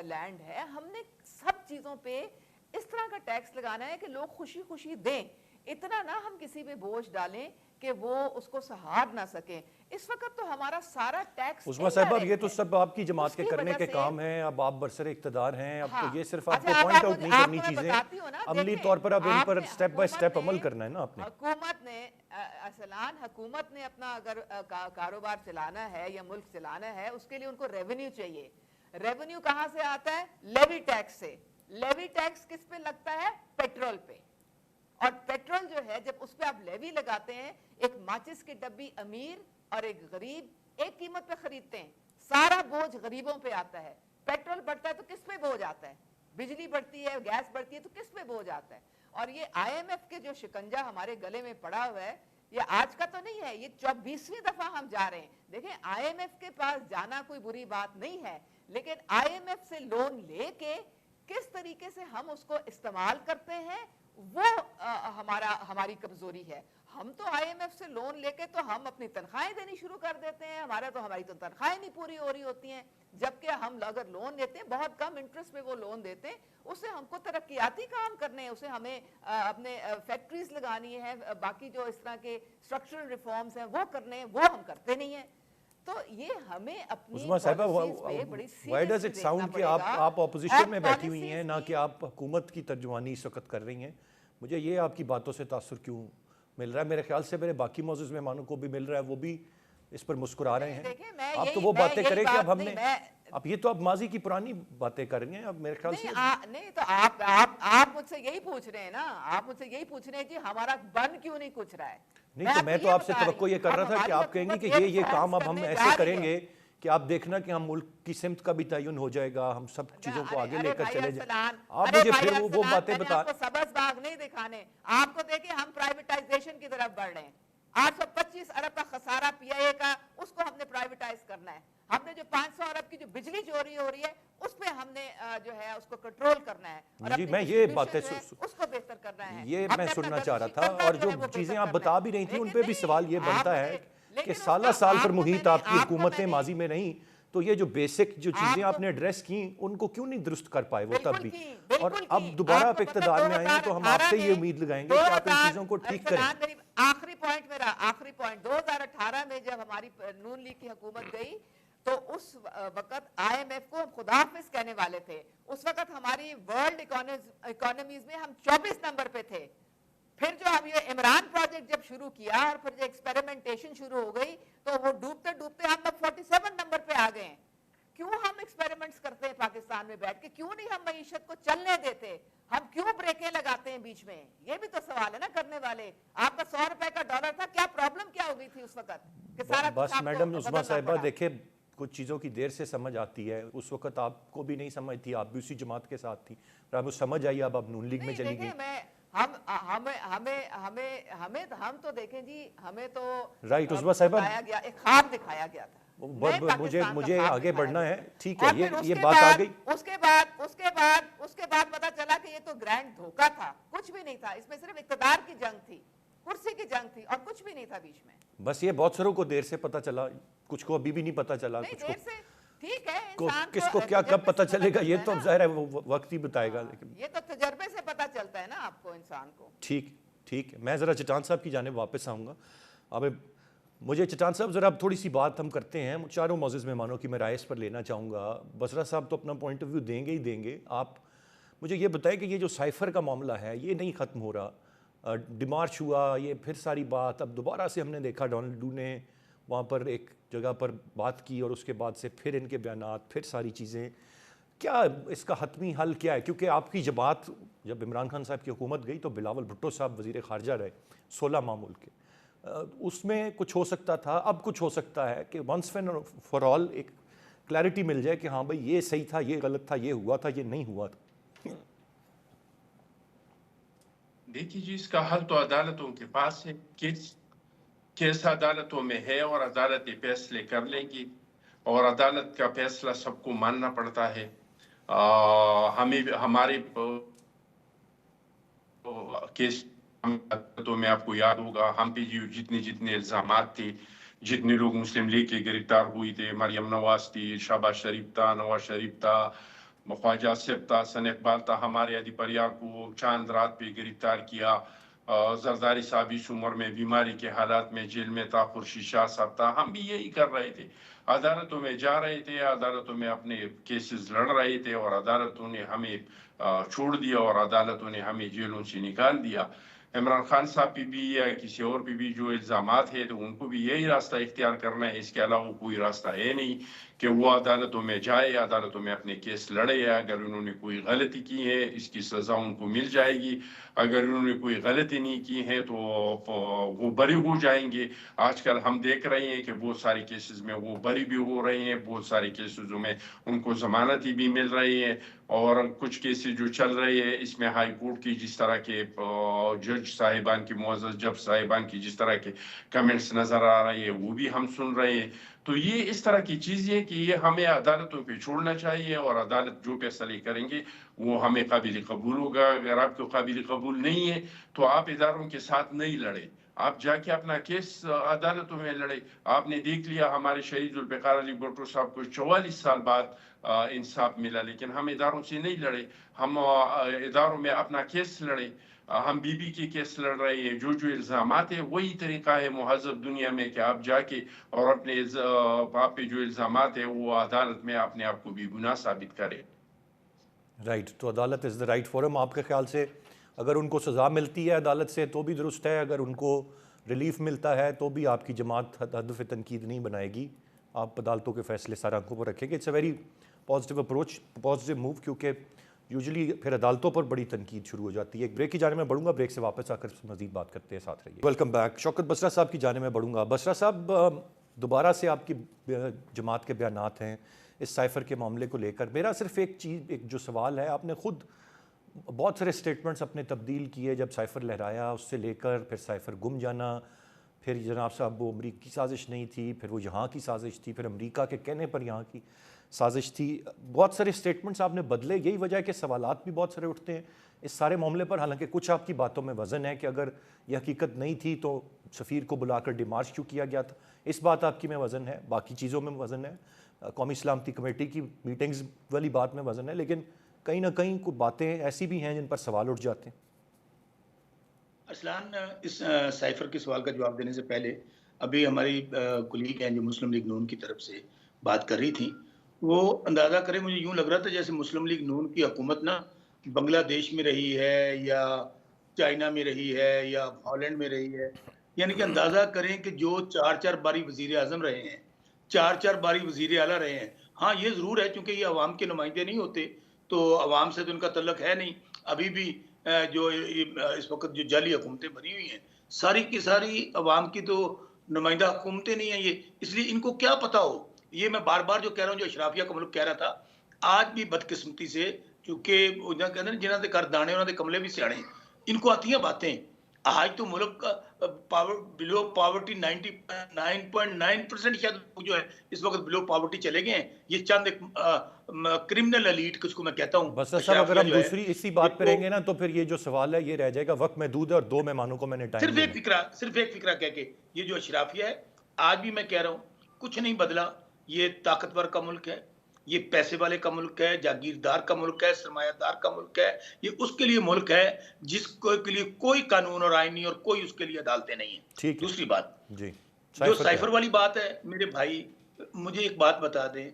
لینڈ ہے، ہم نے سب چیزوں پہ اس طرح کا ٹیکس لگانا ہے کہ لوگ خوشی خوشی دیں، اتنا نہ ہم کسی پہ بوجھ ڈالیں کہ وہ اس کو سہار نہ سکیں۔ اس وقت تو ہمارا سارا ٹیکس عظمیٰ صاحبہ اب یہ تو سب آپ کی جماعت کے کرنے کے کام ہیں، اب آپ برسر اقتدار ہیں، اب تو یہ صرف آپ کو پوائنٹ آؤٹ نہیں کرنی چیزیں، عملی طور پر اب ان پر سٹیپ بائی سٹیپ عمل کرنا ہے نا آپ نے۔ حکومت نے اصلاً حکومت نے اپنا اگر کاروبار چلانا ہے یا ملک چلانا ہے، اس کے لیے ان کو ریونیو چاہیے۔ ریونیو کہاں سے آتا ہے؟ لیوی ٹیکس سے۔ لیوی ٹیکس کس پہ لگتا ہے؟ پیٹرول پہ۔ اور پیٹرول جو ہے جب اس پہ آپ لیوی لگاتے ہیں، ایک ماچس کی ڈبی امیر اور ایک غریب ایک قیمت پہ خریدتے ہیں، سارا بوجھ غریبوں پہ آتا ہے۔ پیٹرول بڑھتا ہے تو کس پہ بوجھ آتا ہے؟ بجلی بڑھتی ہے، گیس بڑھتی ہے تو کس پہ بوجھ آتا ہے؟ اور یہ آئی ایم ایف کے جو شکنجہ ہمارے گلے میں پڑا ہوا ہے، یہ آج کا تو نہیں ہے، یہ 24ویں دفعہ ہم جا رہے ہیں۔ دیکھیں آئی ایم ایف کے پاس جانا کوئی بری بات نہیں ہے، لیکن آئی ایم ایف سے لون لے کے کس طریقے سے ہم اس کو استعمال کرتے ہیں، وہ ہماری کمزوری ہے۔ ہم تو آئی ایم ایف سے لون لے کے تو ہم اپنی تنخواہیں دینی شروع کر دیتے ہیں، ہماری تو تنخواہیں نہیں پوری ہو رہی ہوتی ہیں، جبکہ ہم اگر لون لیتے ہیں بہت کم انٹرسٹ میں وہ لون دیتے ہیں، اس سے ہم کو ترقیاتی کام کرنے ہیں، اسے ہمیں اپنے فیکٹریز لگانی ہے، باقی جو اس طرح کے اسٹرکچرل ریفارمز ہیں وہ کرنے ہیں، وہ ہم کرتے نہیں ہیں۔ تو یہ ہمیں اپنی عظمیٰ صاحبہ وائی ڈز اٹ ساؤنڈ کہ آپ اپوزیشن میں بیٹھی ہوئی ہیں نہ کہ آپ حکومت کی ترجمانی اس وقت کر رہی ہیں؟ مجھے یہ آپ کی باتوں سے تاثر کیوں مل رہا ہے؟ میرے خیال سے میرے باقی معزز مہمانوں کو بھی مل رہا ہے، وہ بھی اس پر مسکرا رہے ہیں۔ آپ تو وہ باتیں کریں کہ اب ہم نے اب یہ تو اب ماضی کی پرانی باتیں کر رہی ہیں، اب میرے خیال سے نہیں تو آپ مجھ سے یہی پوچھ رہے ہیں نا، آپ مجھ سے یہی پوچھ رہے ہیں جی ہمارا بن کیوں نہیں کچھ رہا ہے؟ نہیں تو میں تو آپ سے توقع یہ کر رہا تھا کہ آپ کہیں گے کہ یہ کام اب ہم ایسے کریں گے کہ آپ دیکھنا کہ ہم ملک کی سمت کا بھی تعین ہو جائے گا، ہم سب چیزوں کو آگے لے کر چلے جائیں۔ آپ مجھے پھر وہ باتیں بتا، آپ کو سبز باغ نہیں دکھانے، آپ کو دیکھیں ہم پرائیویٹائزیشن کی طرف بڑھ رہے ہیں۔ 825 ارب کا خسارہ پی آئی اے کا، اس کو ہم نے پرائیویٹائز کرنا ہے۔ ہم نے جو 500 ارب کی جو بجلی چوری ہو رہی ہے اس پہ ہم نے جو ہے اس کو کنٹرول کرنا ہے، اور جی میں یہ باتیں اس کو بہتر کرنا ہے، یہ میں سننا چاہ رہا تھا، اور جو چیزیں آپ بتا بھی رہی تھیں ان پہ بھی سوال یہ بنتا ہے کہ سالہ سال پر محیط آپ کی حکومتیں ماضی میں نہیں، تو یہ جو بیسک جو چیزیں آپ نے ایڈریس کی ان کو کیوں نہیں درست کر پائے وہ تب بھی؟ اور اب دوبارہ آپ اقتدار میں آئے ہیں تو ہم آپ سے یہ امید لگائیں گے کہ آپ ان چیزوں کو ٹھیک کریں۔ آخری پوائنٹ 2018 میں جب ہماری نون لیگ کی حکومت گئی تو اس وقت آئی ایم ایف کو ہم خدا حافظ کہنے والے تھے، اس وقت ہماری ورلڈ اکانومیز میں ہم 24 نمبر پہ تھے۔ پھر جو اب یہ عمران پروجیکٹ جب شروع کیا اور پھر جو ایکسپیریمنٹیشن شروع ہو گئی تو وہ ڈوبتے ڈوبتے ہم اب 47 نمبر پہ آ گئے ہیں۔ کیوں ہم ایکسپیریمنٹس کرتے ہیں پاکستان میں بیٹھ کے؟ کیوں نہیں ہم معیشت کو چلنے دیتے؟ ہم کیوں بریکیں لگاتے ہیں بیچ میں؟ یہ بھی تو سوال ہے نا کرنے والے۔ آپ کا 100 روپے کا ڈالر تھا، کیا پرابلم کیا ہو گئی تھی اس وقت کہ سارا بس میڈم عظمیٰ صاحبہ دیکھیں کچھ چیزوں کی دیر سے سمجھ آتی ہے، اس وقت آپ کو بھی نہیں سمجھ تھی، آپ بھی اسی جماعت کے ساتھ تھی، اور آپ کو سمجھ آئی، اب نون لیگ میں چلی گئی۔ ہم تو دیکھیں جی، ہمیں تو رائٹ عظمیٰ صاحبہ ایک خواب دکھایا گیا تھا، مجھے آگے بڑھنا ہے، ٹھیک ہے یہ بات آ گئی۔ اس کے بعد پتا چلا کہ یہ تو گرینڈ دھوکہ تھا، کچھ بھی نہیں تھا اس میں، صرف اقتدار کی جنگ تھی، کرسی کی جنگ تھی، اور کچھ بھی نہیں تھا بیچ میں۔ بس یہ بہت ساروں کو دیر سے پتا چلا، کچھ کو ابھی بھی نہیں پتا چلا، کچھ کو کس کو کیا کب پتا چلے گا یہ تو ظاہر ہے وہ وقت ہی بتائے گا، لیکن یہ تو تجربے سے پتا چلتا ہے نا آپ کو، انسان کو۔ ٹھیک ہے، میں ذرا چٹان صاحب کی جانب واپس آؤں گا۔ اب مجھے چٹان صاحب ذرا اب تھوڑی سی بات ہم کرتے ہیں، چاروں معزز مہمانوں کی میں رائے اس پر لینا چاہوں گا۔ بصرہ صاحب تو اپنا پوائنٹ آف ویو دیں گے ہی دیں گے، آپ مجھے یہ بتائیں کہ یہ جو سائفر کا معاملہ ہے یہ نہیں ختم ہو رہا، ڈیمارچ ہوا، یہ پھر ساری بات، اب دوبارہ سے ہم نے دیکھا ڈونلڈ ڈو نے وہاں پر ایک جگہ پر بات کی، اور اس کے بعد سے پھر ان کے بیانات، پھر ساری چیزیں، کیا اس کا حتمی حل کیا ہے؟ کیونکہ آپ کی جماعت جب عمران خان صاحب کی حکومت گئی تو بلاول بھٹو صاحب وزیر خارجہ رہے 16 ماہ ملک کے، اس میں کچھ ہو سکتا تھا، اب کچھ ہو سکتا ہے کہ ونس اینڈ فار آل ایک کلیئرٹی مل جائے کہ ہاں بھائی یہ صحیح تھا، یہ غلط تھا، یہ ہوا تھا، یہ نہیں ہوا تھا۔ دیکھیے جی، اس کا حل تو عدالتوں کے پاس ہے، کیس عدالتوں میں ہے اور عدالتیں فیصلے کر لیں گی، اور عدالت کا فیصلہ سب کو ماننا پڑتا ہے۔ हमें हमारे केस तो में आपको याद होगा हम पे जो जितने जितने इल्जामात थे, जितने लोग मुस्लिम लीग के गिरफ्तार हुए थे, मरियम नवाज थी, शहबाज शरीफ था, नवाज शरीफ था, ख्वाजा आसिफ था, सन इकबाल था, हमारे अधिपरियार को चांद रात पे गिरफ्तार किया। जरदारी साहब इस उम्र में बीमारी के हालात में जेल में था, खुर्शीद शाह साहब था, हम भी यही कर रहे थे। अदालतों में जा रहे थे, अदालतों में अपने केसेस लड़ रहे थे और अदालतों ने हमें छोड़ दिया और अदालतों ने हमें जेलों से निकाल दिया। इमरान खान साहब पे भी या किसी और पे भी जो इल्ज़ामात है तो उनको भी यही रास्ता इख्तियार करना है, इसके अलावा कोई रास्ता है नहीं कि वो अदालतों में जाए, अदालतों में अपने केस लड़े। अगर उन्होंने कोई गलती की है इसकी सज़ा उनको मिल जाएगी, अगर उन्होंने कोई गलती नहीं की है तो वो बरी हो जाएंगे। आजकल हम देख रहे हैं कि बहुत सारे केसेस में वो बरी भी हो रहे हैं, बहुत सारे केसेस में उनको जमानती भी मिल रही है और कुछ केसेस जो चल रहे हैं इसमें हाई कोर्ट की जिस तरह के जज साहिबान की मुअज़्ज़ज़ जज साहिबान की जिस तरह के कमेंट्स नज़र आ रहे हैं वो भी हम सुन रहे हैं। तो ये इस तरह की चीज़ है कि ये हमें अदालतों पे छोड़ना चाहिए और अदालत जो फैसले करेंगे वो हमें काबिल कबूल होगा। अगर आपको काबिल कबूल नहीं है तो आप इदारों के साथ नहीं लड़े, आप जाके अपना केस अदालतों में लड़े। आपने देख लिया हमारे शहीद जुल्फ़िकार अली भुट्टो साहब को 44 साल बाद इंसाफ मिला, लेकिन हम इदारों से नहीं लड़े, हम इदारों में अपना केस लड़े। हम बीबी के केस लड़ रहे हैं, जो जो इल्ज़ामात है वही तरीका है मुहज़्ज़ब दुनिया में कि आप जाके और अपने आप पे जो इल्ज़ामात है वो अदालत में अपने आप को भी गुनाह साबित करें। राइट, तो अदालत इज़ द राइट फोरम। आपके ख्याल से अगर उनको सज़ा मिलती है अदालत से तो भी दुरुस्त है, अगर उनको रिलीफ मिलता है तो भी आपकी जमात हदफ तनकीद नहीं बनाएगी, आप अदालतों के फैसले सारा आंखों पर रखेंगे। It's a very positive approach, positive move, क्योंकि यूजुअली फिर अदालतों पर बड़ी तनकीद शुरू हो जाती है। एक ब्रेक की जाने में बढ़ूंगा, ब्रेक से वापस आकर मज़ीद बात करते हैं, साथ रहिए। Welcome back. शौकत बसरा साहब की जाने में बढ़ूंगा। बसरा साहब, दोबारा से आपकी जमात के बयानात हैं इस साइफ़र के मामले को लेकर। मेरा सिर्फ एक जो सवाल है, आपने ख़ुद बहुत सारे स्टेटमेंट्स अपने तब्दील किए जब साइफ़र लहराया, उससे लेकर फिर साइफ़र गुम जाना, फिर जनाब साहब वो अमरीकी साजिश नहीं थी, फिर वो यहाँ की साजिश थी, फिर अमेरिका के कहने पर यहाँ की साजिश थी। बहुत सारे स्टेटमेंट्स आपने बदले, यही वजह है कि सवालात भी बहुत सारे उठते हैं इस सारे मामले पर। हालांकि कुछ आपकी बातों में वज़न है कि अगर यह हकीकत नहीं थी तो सफ़ीर को बुलाकर डिमार्च क्यों किया गया था, इस बात आपकी में वज़न है, बाकी चीज़ों में वज़न है, कौमी सलामती कमेटी की मीटिंग्स वाली बात में वज़न है, लेकिन कहीं ना कहीं कुछ बातें ऐसी भी हैं जिन पर सवाल उठ जाते हैं। असलान, इस साइफर के सवाल का जवाब देने से पहले अभी हमारी कुलीग हैं जो मुस्लिम लीग नून की तरफ से बात कर रही थी, वो अंदाज़ा करें, मुझे यूँ लग रहा था जैसे मुस्लिम लीग नून की हुकूमत ना बांग्लादेश में रही है या चाइना में रही है या हॉलैंड में रही है। यानी कि अंदाज़ा करें कि जो 4-4 बारी वज़ीर आज़म रहे हैं, 4-4 बारी वज़ीर आला रहे हैं। हाँ, ये ज़रूर है क्योंकि ये अवाम के नुमाइंदे नहीं होते तो अवाम से तो उनका तल्लक है नहीं। अभी भी जो इस वक्त जो जाली हुकूमतें बनी हुई हैं, सारी की सारी अवाम की तो नुमाइंदा हुकूमतें नहीं हैं ये, इसलिए इनको क्या पता हो। ये मैं बार बार जो कह रहा हूँ, जो अशराफिया का मुल्क कह रहा था, आज भी बदकिस्मती से, क्योंकि कहते हैं जिन्हों के कर दाने उन्होंने कमले भी सियाने, इनको आती हैं बातें। आज तो मुल्क का बिलो पावर्टी 99.9% शायद जो है इस वक्त बिलो पावर्टी चले गए हैं। ये चंद एक क्रिमिनल एलीट जिसको मैं कहता हूँ। बस साहब, अगर हम दूसरी इसी बात पे रहेंगे ना तो फिर ये जो सवाल है ये रह जाएगा, वक्त महदूद है और 2 मेहमानों को मैंने टाइम सिर्फ एक फिक्रा कह के, ये जो अशराफिया है, आज भी मैं कह रहा हूँ कुछ नहीं बदला। ये ताकतवर का मुल्क है, ये पैसे वाले का मुल्क है, जागीरदार का मुल्क है, सरमायादार का मुल्क है। ये उसके लिए मुल्क है जिसको के लिए कोई कानून और आईन नहीं और कोई उसके लिए अदालतें नहीं है। दूसरी बात जी, जो साइफर वाली बात है, मेरे भाई मुझे एक बात बता दें,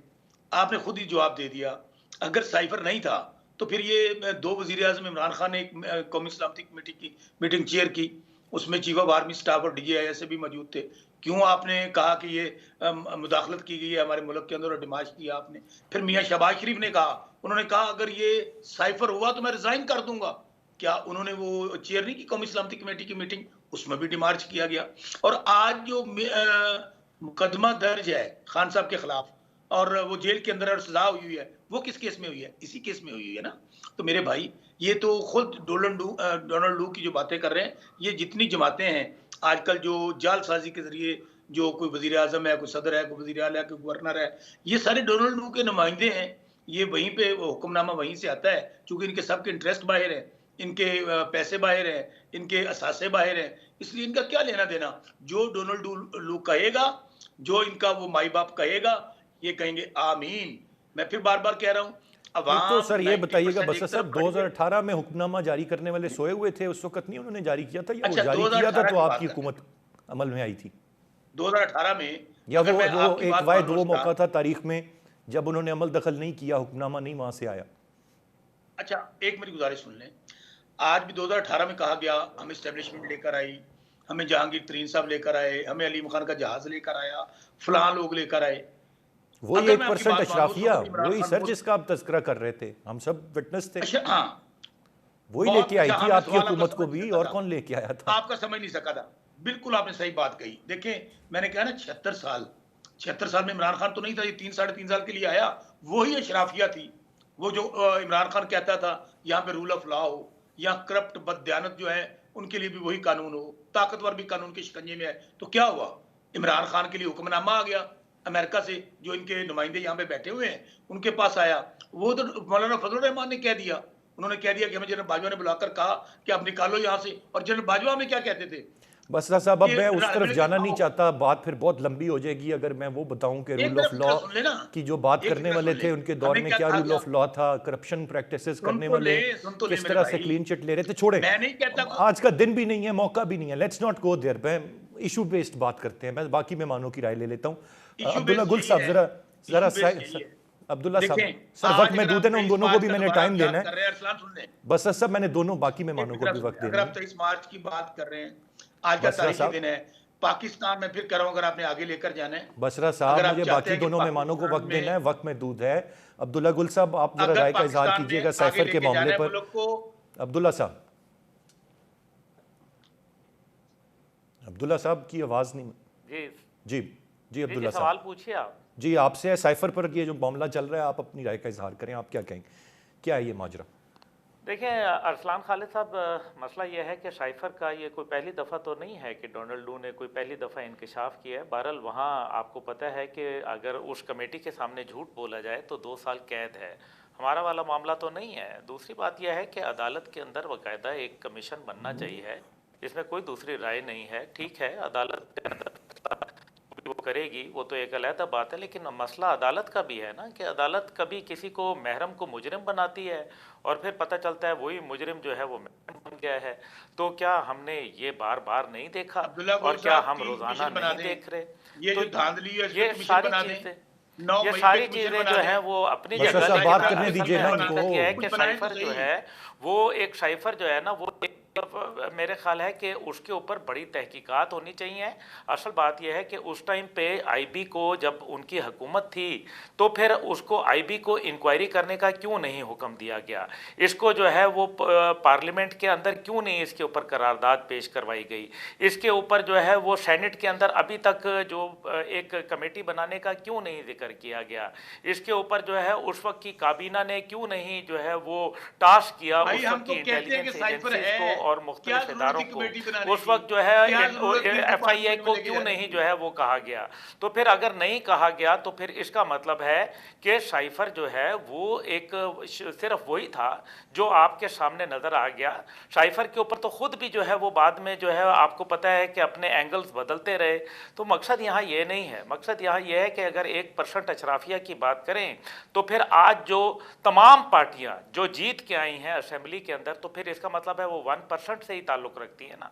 आपने खुद ही जवाब दे दिया। अगर साइफर नहीं था तो फिर ये 2 वज़ीर आज़म इमरान खान ने एक कौमी सलामती कमेटी की मीटिंग चेयर की, उसमें चीफ ऑफ आर्मी स्टाफ और DGIS भी मौजूद थे। क्यों आपने कहा कि ये मुदाखलत की गई है हमारे मुल्क के अंदर और डिमार्च किया आपने? फिर मियाँ शहबाज शरीफ ने कहा, उन्होंने कहा अगर ये साइफर हुआ तो मैं रिजाइन कर दूंगा। क्या उन्होंने वो चेयर नहीं की कौमी सलामती कमेटी की मीटिंग, उसमें भी डिमार्च किया गया। और आज जो मुकदमा दर्ज है खान साहब के खिलाफ और वो जेल के अंदर सजा हुई है, वो किस केस में हुई है? इसी केस में हुई है ना। तो मेरे भाई, ये तो खुद डोनाल्ड लू की जो बातें कर रहे हैं, ये जितनी जमातें हैं आजकल जो जालसाजी के जरिए, जो कोई वजीर आजम है, कोई सदर है, कोई वजीर आला है, कोई गवर्नर है, ये सारे डोनाल्ड लू के नुमाइंदे हैं। یہ وہیں پہ وہ حکمنامہ وہیں سے آتا ہے، چونکہ ان کے سب کے انٹرسٹ باہر ہیں، ان کے پیسے باہر ہیں، ان کے اثاثے باہر ہیں، اس لیے ان کا کیا لینا دینا. جو ڈونلڈ لو کہے گا، جو ان کا وہ مائی باپ کہے گا، یہ کہیں گے آمین. میں پھر بار بار کہہ رہا ہوں، تو سر یہ بتائیے گا 90% بس ایک صاحب طرف کھڑی ہے. 2018 میں حکمنامہ جاری کرنے والے سوئے ہوئے تھے اس وقت؟ نہیں انہوں نے جاری کیا تھا، یا وہ اچھا، جاری کیا تھا 2018 تو کی آپ بات کی کرتے ہیں. حکومت عمل میں آئی تھی؟ 2018 میں یا اگر میں وہ آپ کی ایک بات واحد مانوں وہ اس کا، موقع تھا تاریخ میں جب انہوں نے عمل دخل نہیں کیا، حکمنامہ نہیں وہاں سے آیا؟ اچھا ایک میری گزارش سن لیں. آج بھی 2018 میں کہا گیا ہم اسٹیبلشمنٹ لے کر آئی، ہمیں جہانگیر ترین صاحب لے کر آئے، ہمیں علیم خان کا جہاز لے کر آیا، فلاں لوگ لے کر آئے. وہی اگر میں آپ کی 1% بات مانوں اس اشرافیہ، وقت عمران وہی خان سر ملک، جس کا آپ تذکرہ کر رہے تھے، ہم سب وٹنس تھے. اچھا ہاں، وہی لے کے آئی اچھا، تھی ہاں، میں آپ کی سوال آپ کا حکومت کو سمجھ نہیں بھی، سکا اور تھا، کون لے کے آیا تھا؟ آپ کا سمجھ نہیں سکا تھا. بالکل آپ نے صحیح بات کہی. دیکھیں میں نے کہا نا 76 سال میں عمران خان تو نہیں تھا، یہ 3 ساڑھے 3 سال کے لیے آیا. وہی اشرافیہ تھی، وہ جو عمران خان کہتا تھا یہاں پہ رول آف لا ہو، یہاں کرپٹ بددیانت جو ہے ان کے لیے بھی وہی قانون ہو، طاقتور بھی قانون کے شکنجے میں ہے. تو کیا ہوا؟ عمران خان کے لیے حکمنامہ آ گیا امریکہ سے، جو ان کے نمائندے یہاں پہ بیٹھے ہوئے ہیں ان کے پاس آیا. وہ تو مولانا فضل الرحمان نے کہہ دیا، انہوں نے کہہ دیا کہ ہمیں جنرل باجوہ نے بلا کر کہا کہ آپ نکالو یہاں سے. اور جنرل باجوہ ہمیں کیا کہتے تھے بسرا صاحب اب کہ میں اس طرف جانا نہیں آؤ. چاہتا، بات پھر بہت لمبی ہو جائے گی اگر میں وہ بتاؤں کہ ایک رول میرا آف فکرہ لا سن لے نا، کی جو بات ایک کرنے فکرہ والے سن تھے لے. ان کے دور ہمیں میں کیا کیا کہا رول گیا؟ آف لا تھا، کرپشن پریکٹسز سن کرنے تو والے لے، سن تو لے کس میرے طرح سے بھائی. کلین چٹ لے رہے تھے. چھوڑے میں نہیں کہتا آج کا دن بھی نہیں ہے، موقع بھی نہیں ہے، لیٹس ناٹ گو دیئر. میں ایشو بیسڈ بات کرتے ہیں، میں باقی مہمانوں کی رائے لے لیتا ہوں. ایشو عبداللہ بیس گل یہی صاحب ہے، ذرا ایشو بیس یہی ہے. عبداللہ صاحب دیکھیں سر وقت آج اگر محدود آپ ہے نا، ان 23 دونوں کو مارچ بھی کا میں نے دوبارہ ٹائم یاد دینا کر ہے. رہے ہیں، ارسلان سن لیں، بس صاحب میں نے دونوں باقی ایک مہمانوں کو فکرہ بھی سن وقت لیں. اگر دینا آپ ہے. 23 مارچ کی بات کر رہے ہیں، آج کا بسرا تاریخی صاحب دن ہے. پاکستان میں پھر کہہ رہا ہوں اگر آپ نے آگے لے کر جانا ہے، بسرا صاحب اگر آپ مجھے چاہتے باقی ہیں کہ دونوں مہمانوں کو پاکستان وقت میں، دینا ہے، وقت محدود ہے. عبداللہ گل صاحب آپ ذرا اگر رائے کا اظہار پاکستان میں کیجئے گا آگے سائفر لے کے کے جانا معاملے ہے پر. ملک کو. عبداللہ صاحب، عبداللہ صاحب کی آواز نہیں. جی جی جی عبداللہ صاحب، سوال پوچھیے آپ. جی آپ سے سائفر پر یہ جو معاملہ چل رہا ہے، آپ اپنی رائے کا اظہار کریں. آپ کیا کہیں، کیا ہے یہ ماجرا؟ دیکھیں ارسلان خالد صاحب، مسئلہ یہ ہے کہ شائفر کا یہ کوئی پہلی دفعہ تو نہیں ہے کہ ڈونلڈ لو نے کوئی پہلی دفعہ انکشاف کیا ہے. بہرحال وہاں آپ کو پتہ ہے کہ اگر اس کمیٹی کے سامنے جھوٹ بولا جائے تو 2 سال قید ہے. ہمارا والا معاملہ تو نہیں ہے. دوسری بات یہ ہے کہ عدالت کے اندر باقاعدہ ایک کمیشن بننا چاہیے، اس میں کوئی دوسری رائے نہیں ہے. ٹھیک ہے عدالت کے اندر وہ کرے گی، وہ تو ایک علیحدہ بات ہے، لیکن مسئلہ عدالت کا بھی ہے نا کہ عدالت کبھی کسی کو محرم کو مجرم بناتی ہے اور پھر پتہ چلتا ہے وہی مجرم جو ہے وہ محرم بن گیا ہے. تو کیا ہم نے یہ بار بار نہیں دیکھا عبداللہ اور گل کیا صاحب ہم کی روزانہ کمیشن بنا نہیں دیں، دیکھ رہے؟ یہ تو جو دھاندلی ہے اس پہ یہ کمیشن ساری بنا دیں، چیزیں 9 یہ مئی پہ ساری کمیشن چیزیں بنا جو دیں. ہیں وہ اپنی بس جگہ، صاحب لیکن بات کرنے اصل دیجئے میں نا ان حقیقت کو. یہ ہے کہ کچھ بنائیں تو شائفر جو صحیح. ہے وہ ایک شائفر جو ہے نا، وہ میرے خیال ہے کہ اس کے اوپر بڑی تحقیقات ہونی چاہیے. اصل بات یہ ہے کہ اس ٹائم پہ آئی بی کو جب ان کی حکومت تھی تو پھر اس کو آئی بی کو انکوائری کرنے کا کیوں نہیں حکم دیا گیا؟ اس کو جو ہے وہ پارلیمنٹ کے اندر کیوں نہیں اس کے اوپر قرارداد پیش کروائی گئی؟ اس کے اوپر جو ہے وہ سینٹ کے اندر ابھی تک جو ایک کمیٹی بنانے کا کیوں نہیں ذکر کیا گیا؟ اس کے اوپر جو ہے اس وقت کی کابینہ نے کیوں نہیں جو ہے وہ ٹاسک کیا بھائی اس ہم وقت تو کی کہتے ہیں کہ انٹیلیجنس سائفر ایجنسیز ہے، کو اور کیا مختلف ضرورت اداروں تھی کو کمیٹی بنانے اس کی؟ وقت جو ہے کیا ضرورت تھی ایف آئی اے ڈپارٹمنٹ میں کو لے کے کیوں جانے نہیں کی؟ جو ہے وہ کہا گیا؟ تو پھر اگر نہیں کہا گیا تو پھر اس کا مطلب ہے کہ شائفر جو ہے وہ ایک صرف وہی تھا جو آپ کے سامنے نظر آ گیا. شائفر کے اوپر تو خود بھی جو ہے وہ بعد میں جو ہے آپ کو پتہ ہے کہ اپنے اینگلز بدلتے رہے. تو مقصد یہاں یہ نہیں ہے، مقصد یہاں یہ ہے کہ اگر 1% اشرافیہ کی بات کریں تو پھر آج جو تمام پارٹیاں جو جیت کے آئی ہیں اسمبلی کے اندر، تو پھر اس کا مطلب ہے وہ 1% سے ہی تعلق رکھتی ہے نا.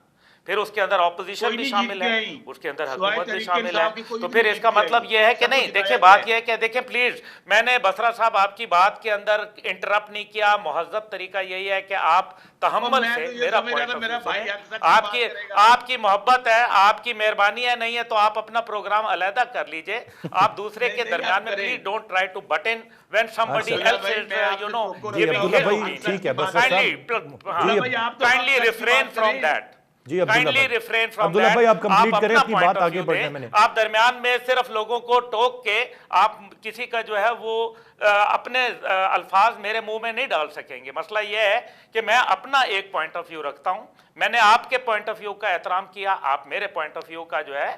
پھر اس کے اندر اپوزیشن کوئی بھی نہیں شامل جیت کے ہے، آئی، اس کے اندر سوائے حکومت بھی تحریک شامل ہے. انصاف کی کوئی تو بھی پھر نہیں اس کا جیت کے مطلب آئی، یہ ہے کہ سب کو نہیں، جتایا دیکھیں گیا بات ہے. یہ ہے کہ دیکھیں پلیز، میں نے بسرا صاحب آپ کی بات کے اندر انٹرپٹ نہیں کیا. مہذب طریقہ یہی ہے کہ آپ تحمل میں سے تو یہ میرا سمجھ رہا پوائنٹ تھا آف میرا ویو بھائی سنیں. حق سچ کی بات کرے گا. آپ کی محبت ہے، آپ کی مہربانی ہے، نہیں ہے تو آپ اپنا پروگرام علیحدہ کر لیجئے. آپ دوسرے کے نہیں درمیان آپ میں کریں. Please don't try to butt in when somebody Abdullah else بھائی is میں آپ you سے know ٹوکو جی رکھتا giving عبداللہ ہوں، his بھائی حق سچ ٹھیک کی ہے، بات بسرا کریں. صاحب عبداللہ بھائی آپ تو حق kindly سچ کی refrain بات from کریں. that. جی عبداللہ Kindly بھائی، refrain from عبداللہ that. بھائی آپ کمپلیٹ کریں اپنا اپنی point بات، of آگے view بڑھنا دیں. ہے میں نے. آپ درمیان میں صرف لوگوں کو ٹوک کے آپ کسی کا جو ہے وہ اپنے الفاظ میرے منہ میں نہیں ڈال سکیں گے. مسئلہ یہ ہے کہ میں اپنا ایک پوائنٹ آف ویو رکھتا ہوں. میں نے آپ کے پوائنٹ آف ویو کا احترام کیا، آپ میرے پوائنٹ آف ویو کا جو ہے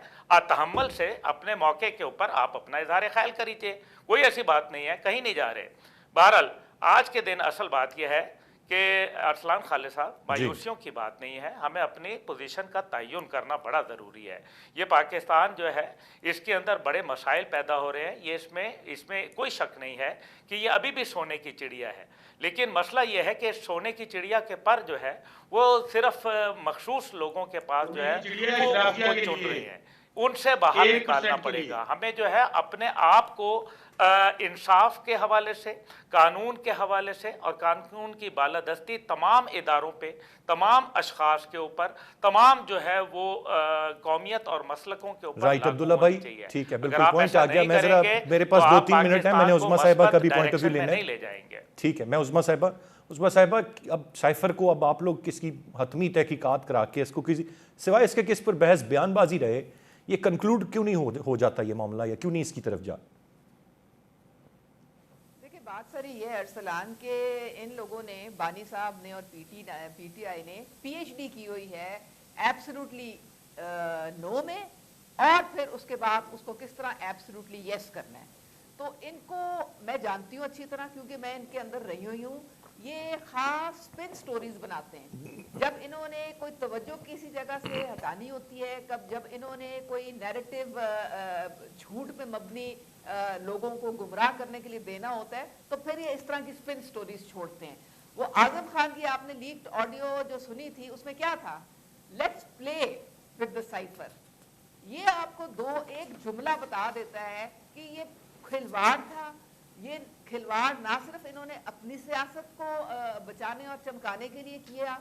تحمل سے اپنے موقع کے اوپر آپ اپنا اظہار خیال کریجئے. کوئی ایسی بات نہیں ہے، کہیں نہیں جا رہے. बहरहाल आज के दिन असल बात यह है कि अरसलान खालिद साहब, मायूसियों की बात नहीं है, हमें अपनी पोजीशन का तयन करना बड़ा ज़रूरी है। ये पाकिस्तान जो है इसके अंदर बड़े मसाइल पैदा हो रहे हैं, ये इसमें कोई शक नहीं है कि ये अभी भी सोने की चिड़िया है। लेकिन मसला ये है कि सोने की चिड़िया के पर जो है वो सिर्फ मखसूस लोगों के पास जो है वो चुन रहे हैं, उनसे बाहर निकालना पड़ेगा। हमें जो है अपने आप को इंसाफ के हवाले से, कानून के हवाले से और कानून की बालादस्ती तमाम इदारों पे, तमाम अशखास के ऊपर, तमाम जो है वो कौमियत और मसलकों के ऊपर राइट अब्दुल्ला भाई, ठीक है, बिल्कुल पॉइंट आ गया। मैं जरा, मेरे पास तो 2-3 मिनट है, मैंने उस्मा साहिबा का भी पॉइंट ऑफ व्यू लेना नहीं ले जाएंगे। ठीक है, मैं उस्मा साहिबा अब साइफर को अब आप लोग किसकी हतमी तहकीकात करा के इसको किसी सिवाय इसके किस पर बहस बयानबाजी रहे, ये कंक्लूड क्यों नहीं हो जाता ये मामला, या क्यों नहीं इसकी तरफ जा? देखिए बात सारी ये है अरसलान के, इन लोगों ने, बानी साहब ने और पीटीआई ने पीएचडी की हुई है एब्सोल्युटली नो में, और फिर उसके बाद उसको किस तरह एब्सोल्युटली यस करना है। तो इनको मैं जानती हूँ अच्छी तरह, क्योंकि मैं इनके अंदर रही हुई हूँ। ये खास स्पिन स्टोरीज बनाते हैं। जब इन्होंने कोई तवज्जो किसी जगह से हटानी होती है, जब इन्होंने कोई नैरेटिव झूठ पे मबनी लोगों को गुमराह करने के लिए देना होता है, तो फिर ये इस तरह की स्पिन स्टोरीज छोड़ते हैं। वो आजम खान की आपने लीक्ड ऑडियो जो सुनी थी, उसमें क्या था, let's play with the cipher. ये आपको एक जुमला बता देता है कि ये खिलवाड़ था। ये खिलवाड़ ना सिर्फ इन्होंने अपनी सियासत को बचाने और चमकाने के लिए किया,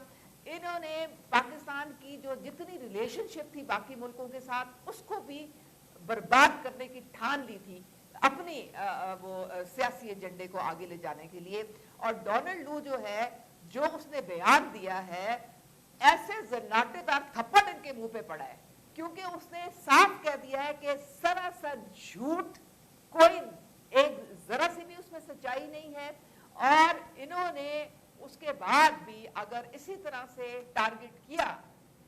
इन्होंने पाकिस्तान की जो जितनी रिलेशनशिप थी बाकी मुल्कों के साथ, उसको भी बर्बाद करने की ठान ली थी अपनी वो सियासी एजेंडे को आगे ले जाने के लिए। और डोनाल्ड लू जो है, जो उसने बयान दिया है, ऐसे जन्नाटेदार थप्पड़ इनके मुंह पे पड़ा है, क्योंकि उसने साफ कह दिया है कि सरासर झूठ, कोई एक जरा सी भी उसमें सच्चाई नहीं है। और इन्होंने उसके बाद भी अगर इसी तरह से टारगेट किया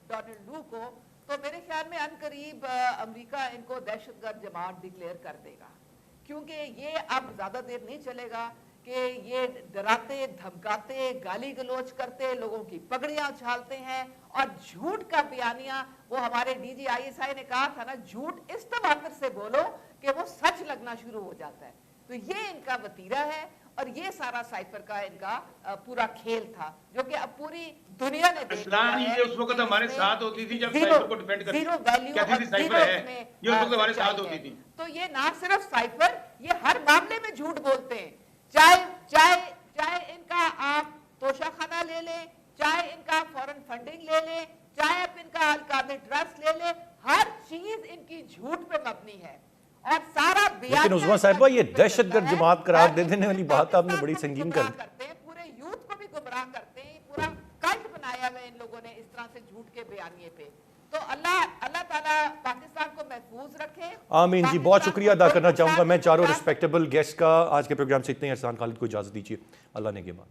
डोनाल्ड लू को, तो मेरे ख्याल में अनकरीब अमेरिका इनको दहशतगर्द जमात डिक्लेयर कर देगा, क्योंकि ये अब ज्यादा देर नहीं चलेगा कि ये डराते, धमकाते, गाली गलोच करते, लोगों की पगड़ियां उछालते हैं और झूठ का बयानिया। वो हमारे डीजी आईएसआई ने कहा था ना, झूठ इस तबादर से बोलो कि वो सच लगना शुरू हो जाता है। तो ये इनका वतीरा है और ये सारा साइफर का इनका पूरा खेल था, जो कि अब पूरी दुनिया ने देख लिया है। ये उस वक्त हमारे साथ होती थी जब साइफर को डिफेंड करती थी। जीरो वैल्यू कहती थी साइफर है, ये उस वक्त हमारे साथ होती थी। तो ये ना सिर्फ साइफर, ये हर मामले में झूठ बोलते हैं। चाहे इनका आप तोशाखाना ले लें, चाहे इनका फॉरेन फंडिंग ले लें, चाहे आप इनका अलकायदा ट्रस्ट ले लें, हर चीज इनकी झूठ पे मबनी है। और सारा लेकिन उस्मा साहिबा, ये दहशतगर्द जमात करार दे देने वाली बात आपने बड़ी संगीन कर दी। पूरे यूथ को भी गुमराह करते हैं, पूरा कल्ट बनाया हुआ इन लोगों ने इस तरह से झूठ के बयानिए पे। तो अल्लाह ताला पाकिस्तान को महफूज रखे। आमीन जी, बहुत शुक्रिया अदा करना चाहूंगा मैं चारों रिस्पेक्टेबल गेस्ट का। आज के प्रोग्राम से इतने ही। अरसलान खालिद को इजाजत दीजिए, अल्लाह ने के बाद।